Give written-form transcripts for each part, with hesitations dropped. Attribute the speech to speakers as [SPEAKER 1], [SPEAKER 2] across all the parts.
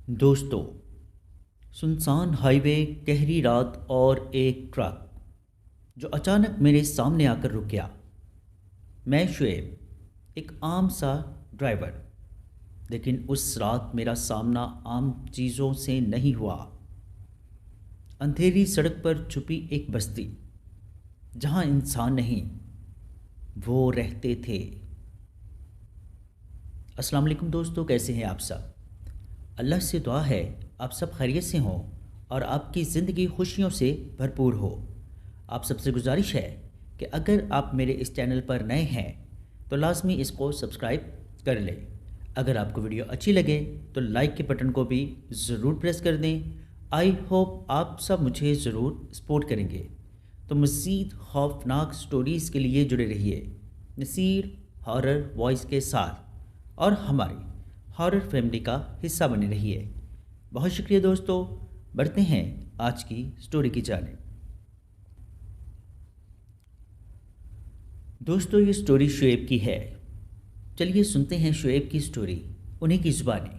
[SPEAKER 1] دوستو، سنسان ہائی وے، گہری رات اور ایک ٹرک جو اچانک میرے سامنے آ کر رک گیا۔ میں شعیب، ایک عام سا ڈرائیور، لیکن اس رات میرا سامنا عام چیزوں سے نہیں ہوا۔ اندھیری سڑک پر چھپی ایک بستی جہاں انسان نہیں، وہ رہتے تھے۔ السلام علیکم دوستو، کیسے ہیں آپ سب؟ اللہ سے دعا ہے آپ سب خیریت سے ہوں اور آپ کی زندگی خوشیوں سے بھرپور ہو۔ آپ سب سے گزارش ہے کہ اگر آپ میرے اس چینل پر نئے ہیں تو لازمی اس کو سبسکرائب کر لیں۔ اگر آپ کو ویڈیو اچھی لگے تو لائک کے بٹن کو بھی ضرور پریس کر دیں۔ آئی ہوپ آپ سب مجھے ضرور سپورٹ کریں گے۔ تو مزید خوفناک سٹوریز کے لیے جڑے رہیے نصیر ہارر وائس کے ساتھ اور ہماری ہارر فیملی کا حصہ بنے رہیے۔ بہت شکریہ دوستو، بڑھتے ہیں آج کی سٹوری کی جانب۔ دوستو، یہ سٹوری شعیب کی ہے۔ چلیے سنتے ہیں شعیب کی سٹوری انہی کی زبانیں۔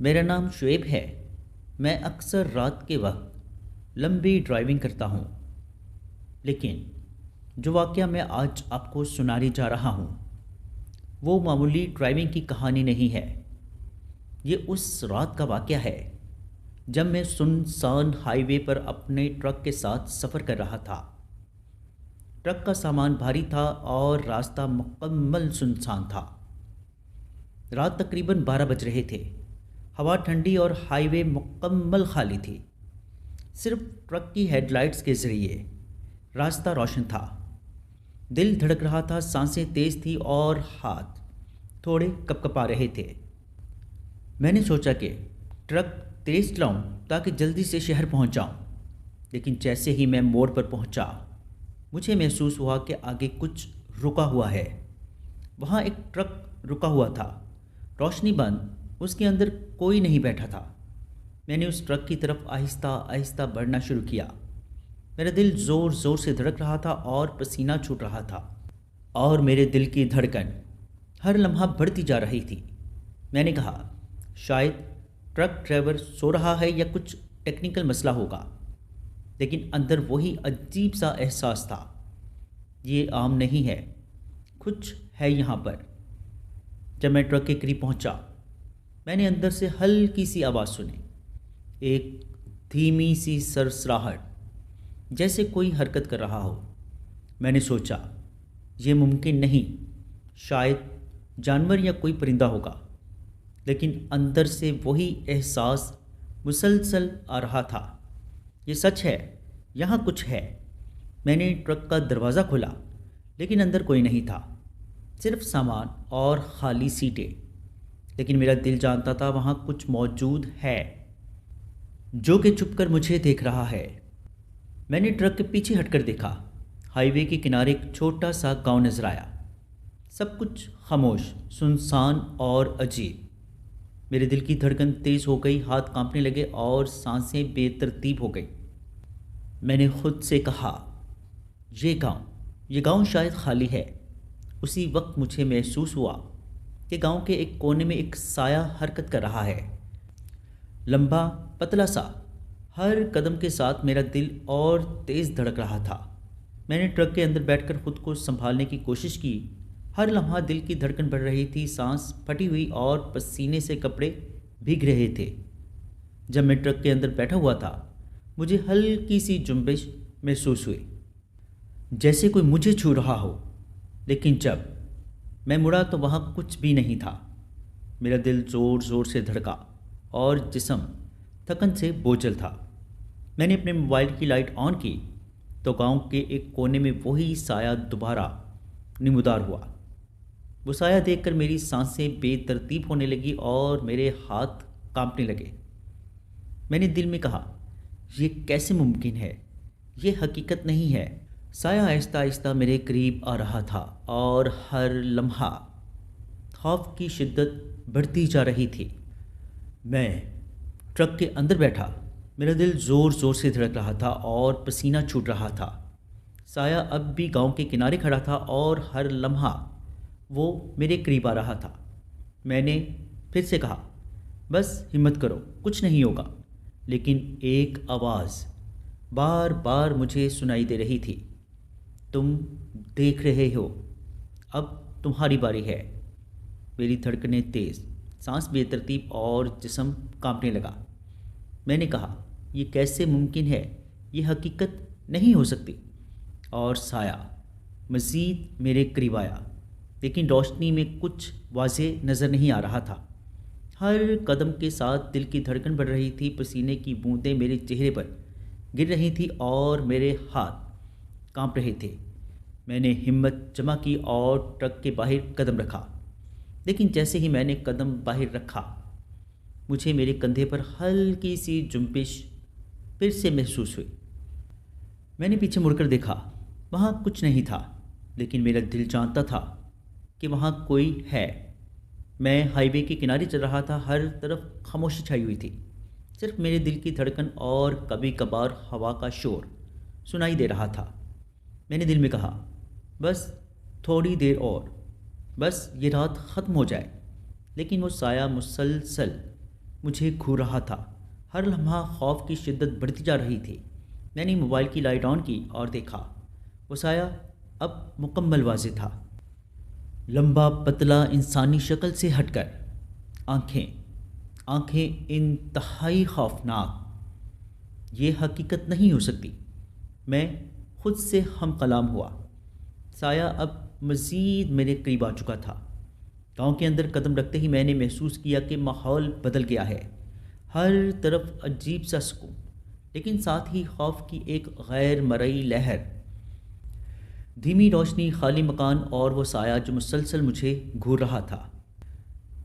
[SPEAKER 1] میرا نام شعیب ہے۔ میں اکثر رات کے وقت لمبی ڈرائیونگ کرتا ہوں، لیکن جو واقعہ میں آج آپ کو سنانے جا رہا ہوں وہ معمولی ڈرائیونگ کی کہانی نہیں ہے۔ یہ اس رات کا واقعہ ہے جب میں سنسان ہائی وے پر اپنے ٹرک کے ساتھ سفر کر رہا تھا۔ ٹرک کا سامان بھاری تھا اور راستہ مکمل سنسان تھا۔ رات تقریباً 12 بج رہے تھے۔ ہوا ٹھنڈی اور ہائی وے مکمل خالی تھی۔ صرف ٹرک کی ہیڈ لائٹس کے ذریعے راستہ روشن تھا۔ دل دھڑک رہا تھا، سانسیں تیز تھی اور ہاتھ تھوڑے کپکپا رہے تھے۔ میں نے سوچا کہ ٹرک تیز چلاؤں تاکہ جلدی سے شہر پہنچ جاؤں، لیکن جیسے ہی میں موڑ پر پہنچا مجھے محسوس ہوا کہ آگے کچھ رکا ہوا ہے۔ وہاں ایک ٹرک رکا ہوا تھا، روشنی بند، اس کے اندر کوئی نہیں بیٹھا تھا۔ میں نے اس ٹرک کی طرف آہستہ آہستہ بڑھنا شروع کیا۔ میرا دل زور زور سے دھڑک رہا تھا اور پسینہ چھوٹ رہا تھا، اور میرے دل کی دھڑکن ہر لمحہ بڑھتی جا رہی تھی۔ میں نے کہا شاید ٹرک ڈرائیور سو رہا ہے یا کچھ ٹیکنیکل مسئلہ ہوگا، لیکن اندر وہی عجیب سا احساس تھا، یہ عام نہیں ہے، کچھ ہے یہاں پر۔ جب میں ٹرک کے قریب پہنچا میں نے اندر سے ہلکی سی آواز سنی، ایک دھیمی سی سرسراہٹ، جیسے کوئی حرکت کر رہا ہو۔ میں نے سوچا یہ ممکن نہیں، شاید جانور یا کوئی پرندہ ہوگا، لیکن اندر سے وہی احساس مسلسل آ رہا تھا، یہ سچ ہے، یہاں کچھ ہے۔ میں نے ٹرک کا دروازہ کھولا، لیکن اندر کوئی نہیں تھا، صرف سامان اور خالی سیٹیں، لیکن میرا دل جانتا تھا وہاں کچھ موجود ہے جو کہ چھپ کر مجھے دیکھ رہا ہے۔ میں نے ٹرک کے پیچھے ہٹ کر دیکھا۔ ہائی وے کے کنارے ایک چھوٹا سا گاؤں نظر آیا، سب کچھ خاموش، سنسان اور عجیب۔ میرے دل کی دھڑکن تیز ہو گئی، ہاتھ کانپنے لگے اور سانسیں بے ترتیب ہو گئی۔ میں نے خود سے کہا یہ گاؤں شاید خالی ہے۔ اسی وقت مجھے محسوس ہوا کہ گاؤں کے ایک کونے میں ایک سایہ حرکت کر رہا ہے، لمبا، پتلا سا۔ ہر قدم کے ساتھ میرا دل اور تیز دھڑک رہا تھا۔ میں نے ٹرک کے اندر بیٹھ کر خود کو سنبھالنے کی کوشش کی۔ ہر لمحہ دل کی دھڑکن بڑھ رہی تھی، سانس پھٹی ہوئی اور پسینے سے کپڑے بھیگ رہے تھے۔ جب میں ٹرک کے اندر بیٹھا ہوا تھا مجھے ہلکی سی جنبش محسوس ہوئی، جیسے کوئی مجھے چھو رہا ہو، لیکن جب میں مڑا تو وہاں کچھ بھی نہیں تھا۔ میرا دل زور زور سے دھڑکا اور جسم تھکن سے بوجھل تھا۔ میں نے اپنے موبائل کی لائٹ آن کی تو گاؤں کے ایک کونے میں وہی سایہ دوبارہ نمودار ہوا۔ وہ سایہ دیکھ کر میری سانسیں بے ترتیب ہونے لگی اور میرے ہاتھ کانپنے لگے۔ میں نے دل میں کہا یہ کیسے ممکن ہے، یہ حقیقت نہیں ہے۔ سایہ آہستہ آہستہ میرے قریب آ رہا تھا اور ہر لمحہ خوف کی شدت بڑھتی جا رہی تھی۔ میں ٹرک کے اندر بیٹھا، میرا دل زور زور سے دھڑک رہا تھا اور پسینہ چھوٹ رہا تھا۔ سایہ اب بھی گاؤں کے کنارے کھڑا تھا اور ہر لمحہ وہ میرے قریب آ رہا تھا۔ میں نے پھر سے کہا بس ہمت کرو، کچھ نہیں ہوگا۔ لیکن ایک آواز بار بار مجھے سنائی دے رہی تھی، تم دیکھ رہے ہو، اب تمہاری باری ہے۔ میری دھڑکنیں تیز، سانس بے ترتیب اور جسم کانپنے لگا۔ میں نے کہا، یہ کیسے ممکن ہے؟ یہ حقیقت نہیں ہو سکتی۔ اور سایہ مزید میرے قریب آیا، لیکن روشنی میں کچھ واضح نظر نہیں آ رہا تھا۔ ہر قدم کے ساتھ دل کی دھڑکن بڑھ رہی تھی، پسینے کی بوندیں میرے چہرے پر گر رہی تھیں اور میرے ہاتھ کانپ رہے تھے۔ میں نے ہمت جمع کی اور ٹرک کے باہر قدم رکھا، لیکن جیسے ہی میں نے قدم باہر رکھا، مجھے میرے کندھے پر ہلکی سی جنبش پھر سے محسوس ہوئی۔ میں نے پیچھے مڑ کر دیکھا، وہاں کچھ نہیں تھا، لیکن میرا دل جانتا تھا کہ وہاں کوئی ہے۔ میں ہائی وے کے کنارے چل رہا تھا، ہر طرف خاموشی چھائی ہوئی تھی، صرف میرے دل کی دھڑکن اور کبھی کبھار ہوا کا شور سنائی دے رہا تھا۔ میں نے دل میں کہا، بس تھوڑی دیر اور، بس یہ رات ختم ہو جائے۔ لیکن وہ سایہ مسلسل مجھے گھور رہا تھا، ہر لمحہ خوف کی شدت بڑھتی جا رہی تھی۔ میں نے موبائل کی لائٹ آن کی اور دیکھا، وہ سایہ اب مکمل واضح تھا، لمبا پتلا انسانی شکل سے ہٹ کر، آنکھیں انتہائی خوفناک۔ یہ حقیقت نہیں ہو سکتی۔ میں خود سے ہم کلام ہوا۔ سایہ اب مزید میرے قریب آ چکا تھا۔ گاؤں کے اندر قدم رکھتے ہی میں نے محسوس کیا کہ ماحول بدل گیا ہے، ہر طرف عجیب سا سکون، لیکن ساتھ ہی خوف کی ایک غیر مرئی لہر۔ دھیمی روشنی، خالی مکان اور وہ سایہ جو مسلسل مجھے گھور رہا تھا۔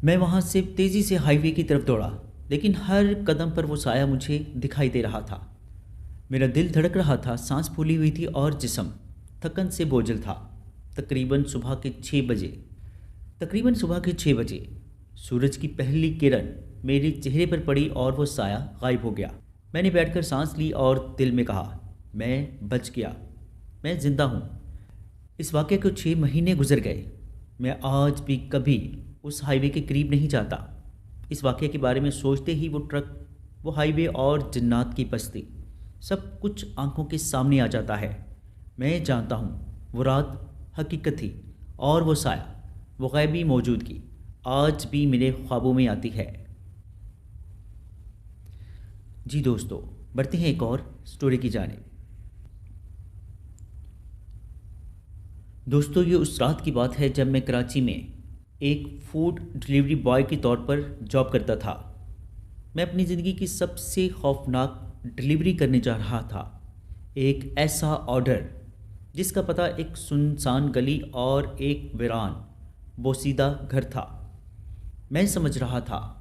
[SPEAKER 1] میں وہاں سے تیزی سے ہائی وے کی طرف دوڑا، لیکن ہر قدم پر وہ سایہ مجھے دکھائی دے رہا تھا۔ میرا دل دھڑک رہا تھا، سانس پھولی ہوئی تھی اور جسم تھکن سے بوجھل تھا۔ تقریباً صبح کے 6 بجے سورج کی پہلی کرن میرے چہرے پر پڑی اور وہ سایہ غائب ہو گیا۔ میں نے بیٹھ کر سانس لی اور دل میں کہا، میں بچ گیا، میں زندہ ہوں۔ اس واقعے کو 6 مہینے گزر گئے، میں آج بھی کبھی اس ہائی وے کے قریب نہیں جاتا۔ اس واقعے کے بارے میں سوچتے ہی وہ ٹرک، وہ ہائی وے اور جنات کی بستی، سب کچھ آنکھوں کے سامنے آ جاتا ہے۔ میں جانتا ہوں وہ رات حقیقت تھی، اور وہ سایہ، وہ غیبی موجودگی آج بھی میرے خوابوں میں آتی ہے۔ جی دوستو، بڑھتے ہیں ایک اور سٹوری کی جانب۔ دوستو، یہ اس رات کی بات ہے جب میں کراچی میں ایک فوڈ ڈیلیوری بوائے کے طور پر جاب کرتا تھا۔ میں اپنی زندگی کی سب سے خوفناک ڈیلیوری کرنے جا رہا تھا، ایک ایسا آرڈر جس کا پتہ ایک سنسان گلی اور ایک ویران بوسیدہ گھر تھا۔ میں سمجھ رہا تھا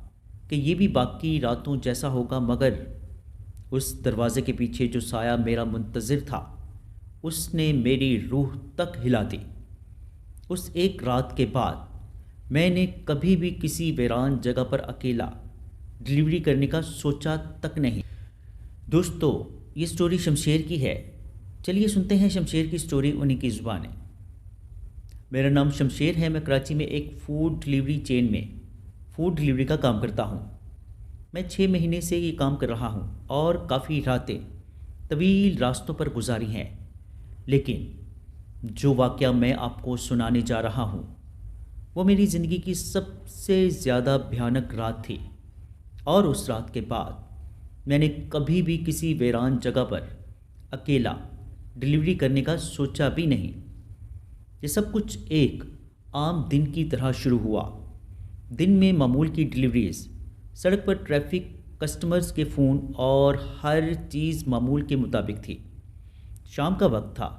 [SPEAKER 1] کہ یہ بھی باقی راتوں جیسا ہوگا، مگر اس دروازے کے پیچھے جو سایہ میرا منتظر تھا، اس نے میری روح تک ہلا دی۔ اس ایک رات کے بعد میں نے کبھی بھی کسی ویران جگہ پر اکیلا ڈیلیوری کرنے کا سوچا تک نہیں۔ دوستو، یہ سٹوری شمشیر کی ہے۔ چلیے سنتے ہیں شمشیر کی سٹوری انہی کی زبانیں۔ میرا نام شمشیر ہے، میں کراچی میں ایک فوڈ ڈیلیوری چین میں فوڈ ڈیلیوری کا کام کرتا ہوں۔ میں 6 مہینے سے یہ کام کر رہا ہوں اور کافی راتیں طویل راستوں پر گزاری ہیں، لیکن جو واقعہ میں آپ کو سنانے جا رہا ہوں وہ میری زندگی کی سب سے زیادہ بھیانک رات تھی، اور اس رات کے بعد میں نے کبھی بھی کسی ویران جگہ پر اکیلا ڈیلیوری کرنے کا سوچا بھی نہیں۔ یہ سب کچھ ایک عام دن کی طرح شروع ہوا۔ دن میں معمول کی ڈیلیوریز، سڑک پر ٹریفک، کسٹمرز کے فون اور ہر چیز معمول کے مطابق تھی۔ شام کا وقت تھا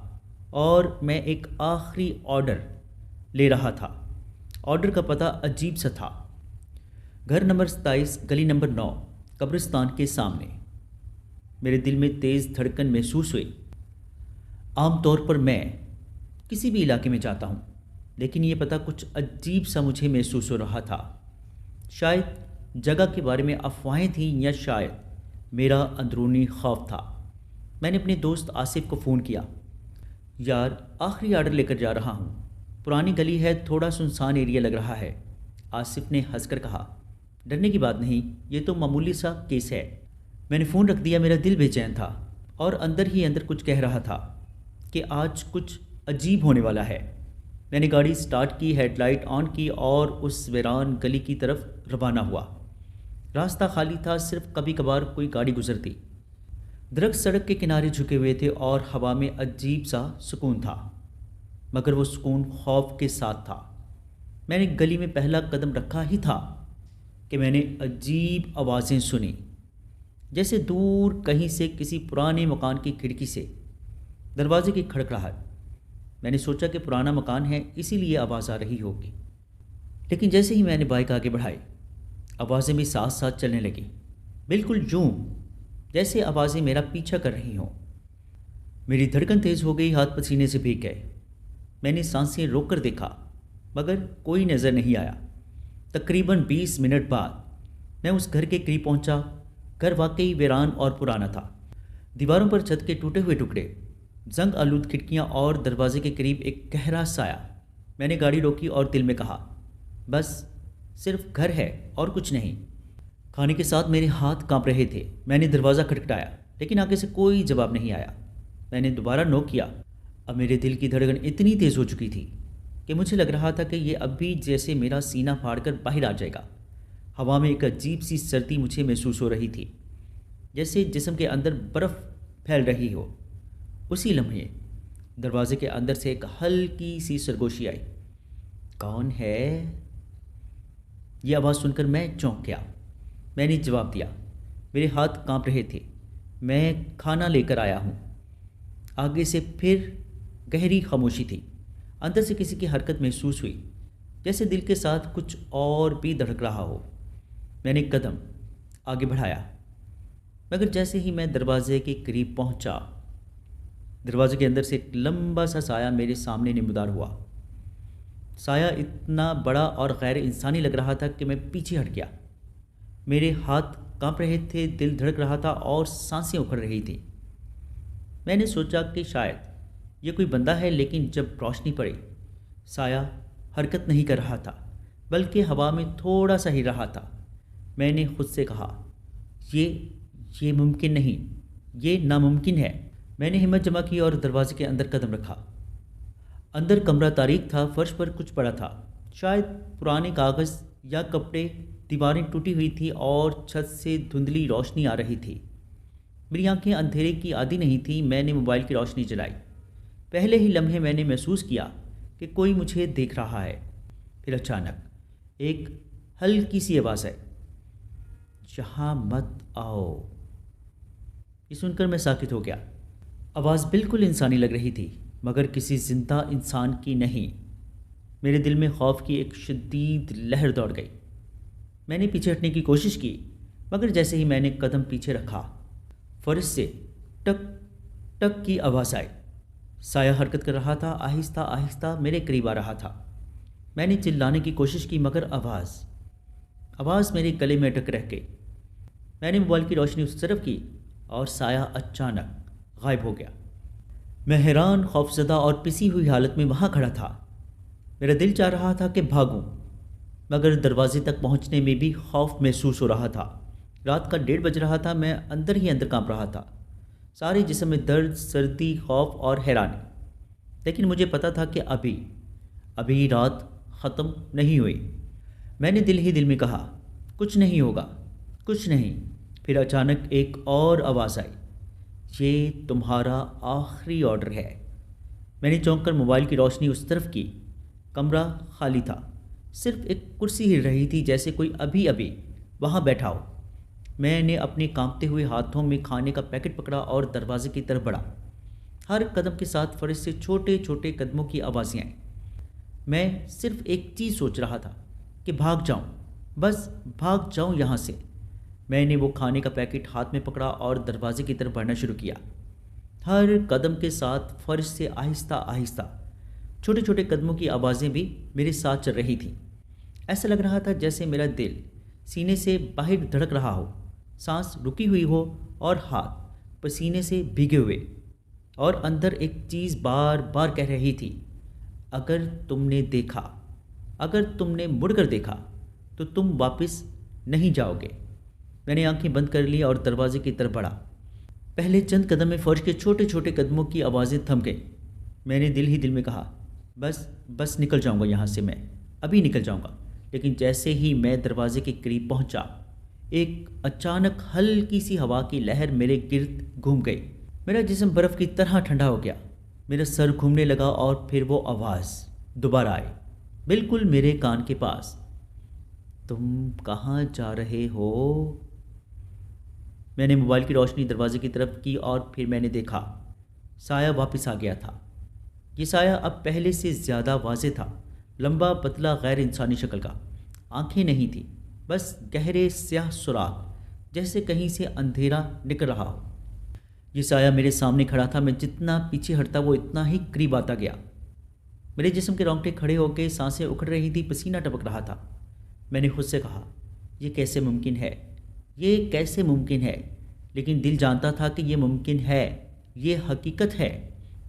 [SPEAKER 1] اور میں ایک آخری آرڈر لے رہا تھا۔ آرڈر کا پتہ عجیب سا تھا، گھر نمبر 27، گلی نمبر 9، قبرستان کے سامنے۔ میرے دل میں تیز دھڑکن محسوس ہوئی۔ عام طور پر میں کسی بھی علاقے میں جاتا ہوں، لیکن یہ پتہ کچھ عجیب سا مجھے محسوس ہو رہا تھا۔ شاید جگہ کے بارے میں افواہیں تھیں، یا شاید میرا اندرونی خوف تھا۔ میں نے اپنے دوست آصف کو فون کیا، یار آخری آرڈر لے کر جا رہا ہوں، پرانی گلی ہے، تھوڑا سنسان ایریا لگ رہا ہے۔ آصف نے ہنس کر کہا، ڈرنے کی بات نہیں، یہ تو معمولی سا کیس ہے۔ میں نے فون رکھ دیا، میرا دل بے چین تھا اور اندر ہی اندر کچھ کہہ رہا تھا کہ آج کچھ عجیب ہونے والا ہے۔ میں نے گاڑی سٹارٹ کی، ہیڈ لائٹ آن کی اور اس ویران گلی کی طرف روانہ ہوا۔ راستہ خالی تھا، صرف کبھی کبھار کوئی گاڑی گزرتی۔ درخت سڑک کے کنارے جھکے ہوئے تھے اور ہوا میں عجیب سا سکون تھا، مگر وہ سکون خوف کے ساتھ تھا۔ میں نے گلی میں پہلا قدم رکھا ہی تھا کہ میں نے عجیب آوازیں سنی، جیسے دور کہیں سے کسی پرانے مکان کی کھڑکی سے دروازے کی کھڑکڑاہٹ۔ میں نے سوچا کہ پرانا مکان ہے اسی لیے آواز آ رہی ہوگی، لیکن جیسے ہی میں نے بائک آگے بڑھائی آوازیں بھی ساتھ ساتھ چلنے لگیں، بالکل یوں جیسے آوازیں میرا پیچھا کر رہی ہوں۔ میری دھڑکن تیز ہو گئی، ہاتھ پسینے سے بھیگ گئے۔ میں نے سانسیں روک کر دیکھا مگر کوئی نظر نہیں آیا۔ تقریباً 20 منٹ بعد میں اس گھر کے قریب پہنچا۔ گھر واقعی ویران اور پرانا تھا، دیواروں پر چھت کے ٹوٹے ہوئے ٹکڑے، زنگ آلود کھڑکیاں اور دروازے کے قریب ایک گہرا سایہ۔ میں نے گاڑی روکی اور دل میں کہا، بس صرف گھر ہے اور کچھ نہیں۔ کھانے کے ساتھ میرے ہاتھ کانپ رہے تھے۔ میں نے دروازہ کھٹکھٹایا لیکن آگے سے کوئی جواب نہیں آیا۔ میں نے دوبارہ نوک کیا۔ اب میرے دل کی دھڑکن اتنی تیز ہو چکی تھی کہ مجھے لگ رہا تھا کہ یہ اب بھی جیسے میرا سینہ پھاڑ کر باہر آ جائے گا۔ ہوا میں ایک عجیب سی سردی مجھے محسوس ہو رہی تھی، جیسے جسم کے اندر برف پھیل رہی ہو۔ اسی لمحے دروازے کے اندر سے ایک ہلکی سی سرگوشی آئی۔ کون ہے؟ یہ آواز سن کر میں چونک گیا۔ میں نے جواب دیا، میرے ہاتھ کانپ رہے تھے۔ میں کھانا لے کر آیا ہوں۔ آگے سے پھر گہری خاموشی تھی۔ اندر سے کسی کی حرکت محسوس ہوئی، جیسے دل کے ساتھ کچھ اور بھی دھڑک رہا ہو۔ میں نے قدم آگے بڑھایا مگر جیسے ہی میں دروازے کے قریب پہنچا، دروازے کے اندر سے ایک لمبا سا سایہ میرے سامنے نمودار ہوا۔ سایہ اتنا بڑا اور غیر انسانی لگ رہا تھا کہ میں پیچھے ہٹ گیا۔ میرے ہاتھ کانپ رہے تھے، دل دھڑک رہا تھا اور سانسیں اکھڑ رہی تھیں۔ میں نے سوچا کہ شاید یہ کوئی بندہ ہے، لیکن جب روشنی پڑی سایہ حرکت نہیں کر رہا تھا بلکہ ہوا میں تھوڑا سا ہل رہا تھا۔ میں نے خود سے کہا، یہ ممکن نہیں، یہ ناممکن ہے۔ میں نے ہمت جمع کی اور دروازے کے اندر قدم رکھا۔ اندر کمرہ تاریک تھا، فرش پر کچھ پڑا تھا، شاید پرانے کاغذ یا کپڑے۔ دیواریں ٹوٹی ہوئی تھی اور چھت سے دھندلی روشنی آ رہی تھی۔ میری آنکھیں اندھیرے کی عادی نہیں تھیں۔ میں نے موبائل کی روشنی جلائی۔ پہلے ہی لمحے میں نے محسوس کیا کہ کوئی مجھے دیکھ رہا ہے۔ پھر اچانک ایک ہلکی سی آواز آئی، یہاں مت آؤ۔ یہ سن کر میں ساکت ہو گیا۔ آواز بالکل انسانی لگ رہی تھی مگر کسی زندہ انسان کی نہیں۔ میرے دل میں خوف کی ایک شدید لہر دوڑ گئی۔ میں نے پیچھے ہٹنے کی کوشش کی مگر جیسے ہی میں نے قدم پیچھے رکھا، فرش سے ٹک ٹک کی آواز آئی۔ سایہ حرکت کر رہا تھا، آہستہ آہستہ میرے قریب آ رہا تھا۔ میں نے چلانے کی کوشش کی مگر آواز میرے گلے میں اٹک رہ گئی۔ میں نے موبائل کی روشنی اس طرف کی اور سایہ اچانک غائب ہو گیا۔ میں حیران، خوفزدہ اور پسی ہوئی حالت میں وہاں کھڑا تھا۔ میرا دل چاہ رہا تھا کہ بھاگوں مگر دروازے تک پہنچنے میں بھی خوف محسوس ہو رہا تھا۔ رات کا 1:30 بج رہا تھا۔ میں اندر ہی اندر کانپ رہا تھا، سارے جسم میں درد، سردی، خوف اور حیرانی۔ لیکن مجھے پتا تھا کہ ابھی رات ختم نہیں ہوئی۔ میں نے دل ہی دل میں کہا، کچھ نہیں ہوگا، کچھ نہیں۔ پھر اچانک ایک اور آواز آئی، یہ تمہارا آخری آرڈر ہے۔ میں نے چونک کر موبائل کی روشنی اس طرف کی۔ کمرہ خالی تھا، صرف ایک کرسی ہل رہی تھی جیسے کوئی ابھی وہاں بیٹھا ہو۔ میں نے اپنے کانپتے ہوئے ہاتھوں میں کھانے کا پیکٹ پکڑا اور دروازے کی طرف بڑھا۔ ہر قدم کے ساتھ فرش سے چھوٹے چھوٹے قدموں کی آوازیں آئیں۔ میں صرف ایک چیز سوچ رہا تھا کہ بھاگ جاؤں، بس بھاگ جاؤں یہاں سے۔ میں نے وہ کھانے کا پیکٹ ہاتھ میں پکڑا اور دروازے کی طرف بڑھنا شروع کیا۔ ہر قدم کے ساتھ فرش سے آہستہ آہستہ چھوٹے چھوٹے قدموں کی آوازیں بھی میرے ساتھ چل رہی تھیں۔ ایسا لگ رہا تھا جیسے میرا دل سینے سے باہر دھڑک رہا ہو، سانس رکی ہوئی ہو اور ہاتھ پسینے سے بھیگے ہوئے، اور اندر ایک چیز بار بار کہہ رہی تھی، اگر تم نے مڑ کر دیکھا تو تم واپس نہیں جاؤ گے۔ میں نے آنکھیں بند کر لی اور دروازے کی طرف بڑھا۔ پہلے چند قدم میں فرش کے چھوٹے چھوٹے قدموں کی آوازیں تھم گئیں۔ میں نے دل ہی دل میں کہا، بس نکل جاؤں گا یہاں سے، میں ابھی نکل جاؤں گا۔ لیکن جیسے ہی میں دروازے کے قریب پہنچا، ایک اچانک ہلکی سی ہوا کی لہر میرے گرد گھوم گئی۔ میرا جسم برف کی طرح ٹھنڈا ہو گیا، میرا سر گھومنے لگا اور پھر وہ آواز دوبارہ آئی، بالکل میرے کان کے پاس، تم کہاں جا رہے ہو؟ میں نے موبائل کی روشنی دروازے کی طرف کی اور پھر میں نے دیکھا سایہ واپس آ گیا تھا۔ یہ سایہ اب پہلے سے زیادہ واضح تھا، لمبا پتلا غیر انسانی شکل کا، آنکھیں نہیں تھیں، بس گہرے سیاہ سوراخ جیسے کہیں سے اندھیرا نکل رہا ہو۔ یہ سایہ میرے سامنے کھڑا تھا، میں جتنا پیچھے ہٹتا وہ اتنا ہی قریب آتا گیا۔ میرے جسم کے رونگٹے کھڑے ہو کے سانسیں اکھڑ رہی تھی، پسینہ ٹپک رہا تھا۔ میں نے خود سے کہا، یہ کیسے ممکن ہے، یہ کیسے ممکن ہے؟ لیکن دل جانتا تھا کہ یہ ممکن ہے، یہ حقیقت ہے۔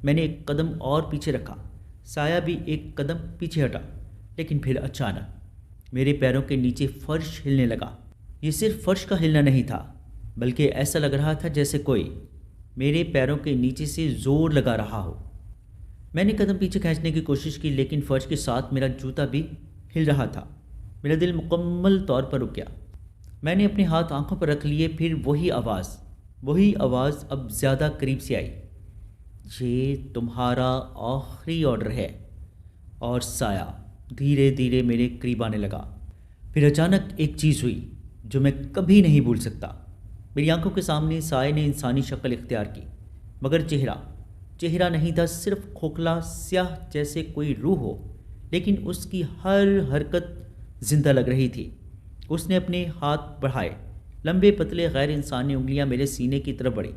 [SPEAKER 1] میں نے ایک قدم اور پیچھے رکھا، سایہ بھی ایک قدم پیچھے ہٹا، لیکن پھر اچانک میرے پیروں کے نیچے فرش ہلنے لگا۔ یہ صرف فرش کا ہلنا نہیں تھا، بلکہ ایسا لگ رہا تھا جیسے کوئی میرے پیروں کے نیچے سے زور لگا رہا ہو۔ میں نے قدم پیچھے کھینچنے کی کوشش کی، لیکن فرش کے ساتھ میرا جوتا بھی ہل رہا تھا۔ میرا دل مکمل طور پر رک گیا۔ میں نے اپنے ہاتھ آنکھوں پر رکھ لیے، پھر وہی آواز اب زیادہ قریب سے آئی، یہ تمہارا آخری آرڈر ہے۔ اور سایہ دھیرے دھیرے میرے قریب آنے لگا۔ پھر اچانک ایک چیز ہوئی جو میں کبھی نہیں بھول سکتا۔ میری آنکھوں کے سامنے سایہ نے انسانی شکل اختیار کی، مگر چہرہ نہیں تھا، صرف کھوکھلا سیاہ جیسے کوئی روح ہو، لیکن اس کی ہر حرکت زندہ لگ رہی تھی۔ اس نے اپنے ہاتھ بڑھائے، لمبے پتلے غیر انسانی انگلیاں میرے سینے کی طرف بڑھی۔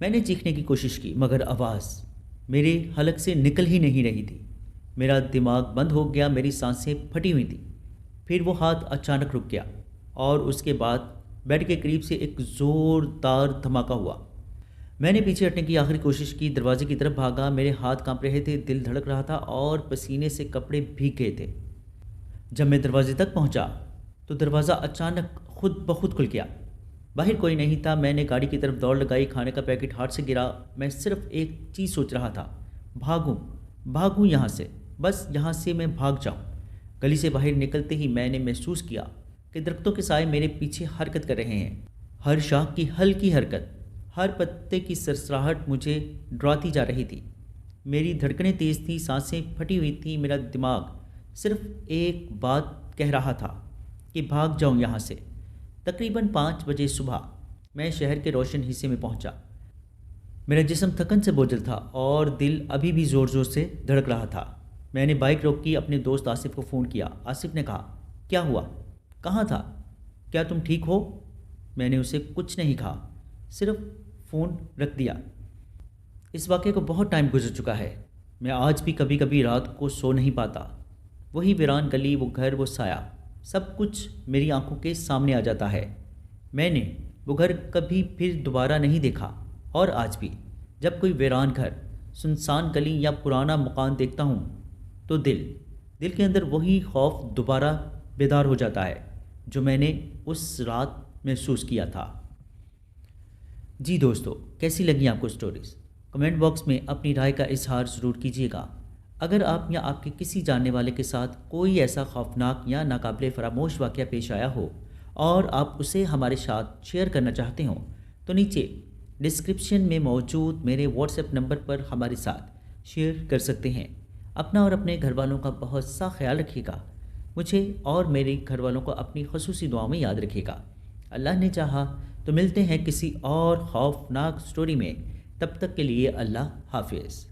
[SPEAKER 1] میں نے چیخنے کی کوشش کی، مگر آواز میرے حلق سے نکل ہی نہیں رہی تھی۔ میرا دماغ بند ہو گیا، میری سانسیں پھٹی ہوئی تھیں۔ پھر وہ ہاتھ اچانک رک گیا اور اس کے بعد بیڈ کے قریب سے ایک زوردار دھماکہ ہوا۔ میں نے پیچھے ہٹنے کی آخری کوشش کی، دروازے کی طرف بھاگا، میرے ہاتھ کانپ رہے تھے، دل دھڑک رہا تھا اور پسینے سے کپڑے بھیگ گئے تھے۔ جب میں دروازے تک پہنچا تو دروازہ اچانک خود بخود کھل گیا۔ باہر کوئی نہیں تھا۔ میں نے گاڑی کی طرف دوڑ لگائی، کھانے کا پیکٹ ہاتھ سے گرا۔ میں صرف ایک چیز سوچ رہا تھا، بھاگوں یہاں سے، بس یہاں سے میں بھاگ جاؤں۔ گلی سے باہر نکلتے ہی میں نے محسوس کیا کہ درختوں کے سائے میرے پیچھے حرکت کر رہے ہیں، ہر شاخ کی ہلکی حرکت، ہر پتے کی سرسراہٹ مجھے ڈراتی جا رہی تھی۔ میری دھڑکنیں تیز تھیں، سانسیں پھٹی ہوئی تھیں، میرا دماغ صرف ایک بات کہہ رہا تھا کہ بھاگ جاؤں یہاں سے۔ تقریباً 5 بجے صبح میں شہر کے روشن حصے میں پہنچا۔ میرا جسم تھکن سے بوجھل تھا اور دل ابھی بھی زور زور سے دھڑک رہا تھا۔ میں نے بائک روکی، اپنے دوست آصف کو فون کیا۔ آصف نے کہا، کیا ہوا؟ کہاں تھا؟ کیا تم ٹھیک ہو؟ میں نے اسے کچھ نہیں کہا، صرف فون رکھ دیا۔ اس واقعے کو بہت ٹائم گزر چکا ہے، میں آج بھی کبھی کبھی رات کو سو نہیں پاتا۔ وہی ویران گلی، وہ گھر، وہ سایہ، سب کچھ میری آنکھوں کے سامنے آ جاتا ہے۔ میں نے وہ گھر کبھی پھر دوبارہ نہیں دیکھا، اور آج بھی جب کوئی ویران گھر، سنسان گلی یا پرانا مکان دیکھتا ہوں تو دل کے اندر وہی خوف دوبارہ بیدار ہو جاتا ہے جو میں نے اس رات محسوس کیا تھا۔ جی دوستو، کیسی لگیں آپ کو سٹوریز؟ کمنٹ باکس میں اپنی رائے کا اظہار ضرور کیجیے گا۔ اگر آپ یا آپ کے کسی جاننے والے کے ساتھ کوئی ایسا خوفناک یا ناقابل فراموش واقعہ پیش آیا ہو اور آپ اسے ہمارے ساتھ شیئر کرنا چاہتے ہوں تو نیچے ڈسکرپشن میں موجود میرے واٹس ایپ نمبر پر ہمارے ساتھ شیئر کر سکتے ہیں۔ اپنا اور اپنے گھر والوں کا بہت سا خیال رکھیے گا۔ مجھے اور میرے گھر والوں کو اپنی خصوصی دعاؤں میں یاد رکھیے گا۔ اللہ نے چاہا تو ملتے ہیں کسی اور خوفناک سٹوری میں، تب تک کے لیے اللہ حافظ۔